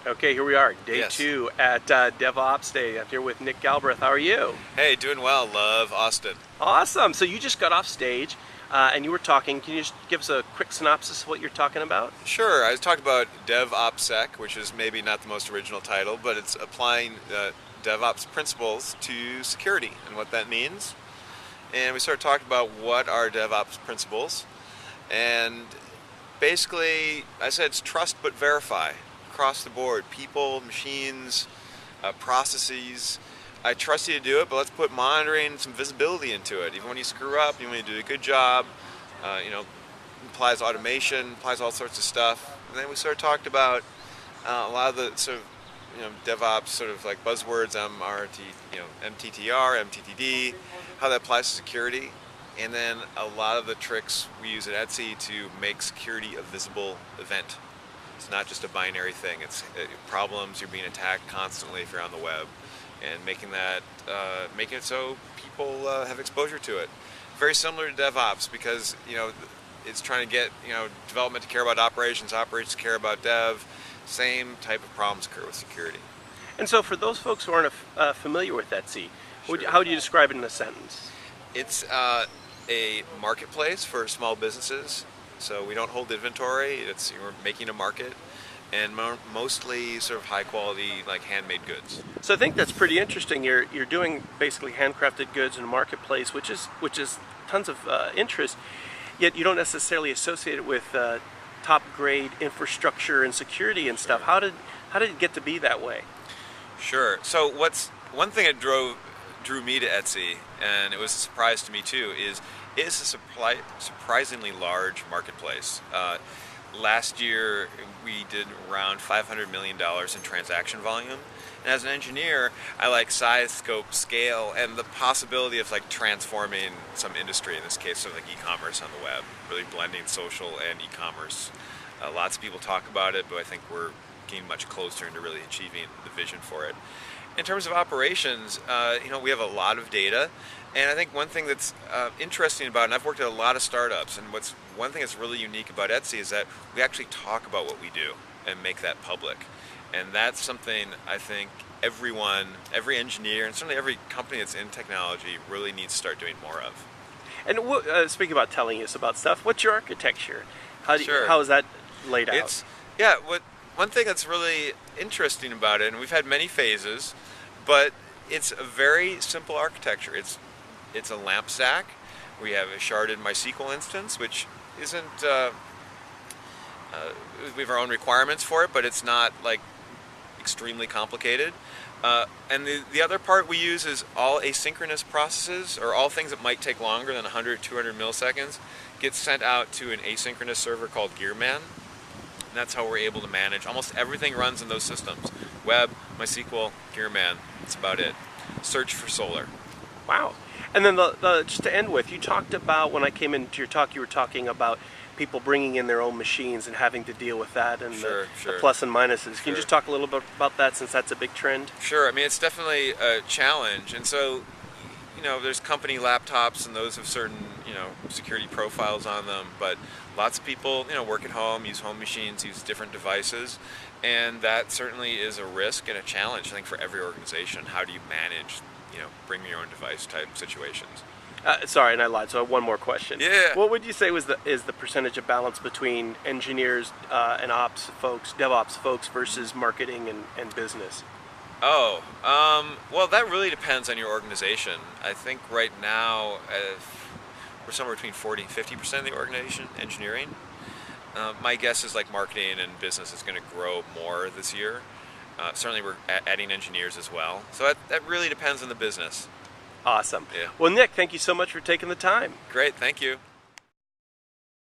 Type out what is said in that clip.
Okay, here we are, day Yes. 2 at DevOps Day. I'm here with Nick Galbreath. How are you? Hey, doing well. Love Austin. Awesome. So you just got off stage and you were talking. Can you just give us a quick synopsis of what you're talking about? Sure, I was talking about DevOpsSec, which is maybe not the most original title, but it's applying DevOps principles to security and what that means. And we started talking about what are DevOps principles. And basically, I said it's trust but verify across the board. People, machines, processes. I trust you to do it, but let's put monitoring and some visibility into it. Even when you screw up, even when you do a good job, implies automation, implies all sorts of stuff. And then we sort of talked about a lot of the sort of DevOps sort of like buzzwords, MTTR, MTTD, how that applies to security. And then a lot of the tricks we use at Etsy to make security a visible event. It's not just a binary thing. It's problems. You're being attacked constantly if you're on the web, and making it so people have exposure to it. Very similar to DevOps because it's trying to get development to care about operations, operations to care about dev. Same type of problems occur with security. And so for those folks who aren't familiar with Etsy, Sure. how would you describe it in a sentence? It's a marketplace for small businesses. So we don't hold inventory. We're making a market, and mostly sort of high quality, like handmade goods. So I think that's pretty interesting. You're doing basically handcrafted goods in a marketplace, which is tons of interest. Yet you don't necessarily associate it with top grade infrastructure and security and stuff. How did it get to be that way? Sure. So one thing that drew me to Etsy, and it was a surprise to me too, is it's a surprisingly large marketplace. Last year we did around $500 million in transaction volume. And as an engineer, I like size, scope, scale, and the possibility of like transforming some industry, in this case of like e-commerce on the web, really blending social and e-commerce. Lots of people talk about it, but I think we're getting much closer into really achieving the vision for it. In terms of operations, we have a lot of data, and I think one thing that's interesting about it, and I've worked at a lot of startups, and one thing that's really unique about Etsy is that we actually talk about what we do and make that public. And that's something I think every engineer, and certainly every company that's in technology really needs to start doing more of. And speaking about telling us about stuff, what's your architecture? Sure. How is that laid out? One thing that's really interesting about it, and we've had many phases, but it's a very simple architecture. It's a lamp stack. We have a sharded MySQL instance, which isn't, we have our own requirements for it, but it's not like extremely complicated. And the other part we use is all asynchronous processes, or all things that might take longer than 100, 200 milliseconds, get sent out to an asynchronous server called Gearman. And that's how we're able to manage. Almost everything runs in those systems. Web, MySQL, Gearman, that's about it. Search for Solar. Wow. And then just to end with, you talked about, when I came into your talk, you were talking about people bringing in their own machines and having to deal with that and the plus and minuses. Can you just talk a little bit about that, since that's a big trend? Sure. I mean, it's definitely a challenge. And so, there's company laptops, and those have certain, security profiles on them. But lots of people, work at home, use home machines, use different devices. And that certainly is a risk and a challenge, I think, for every organization. How do you manage, bring your own device type situations? Sorry, and I lied. So I have one more question. Yeah. What would you say is the percentage of balance between engineers and ops folks, DevOps folks, versus marketing and business? Oh, well, that really depends on your organization. I think right now we're somewhere between 40 and 50% of the organization engineering. My guess is like marketing and business is going to grow more this year. Certainly we're adding engineers as well. So that really depends on the business. Awesome. Yeah. Well, Nick, thank you so much for taking the time. Great, thank you.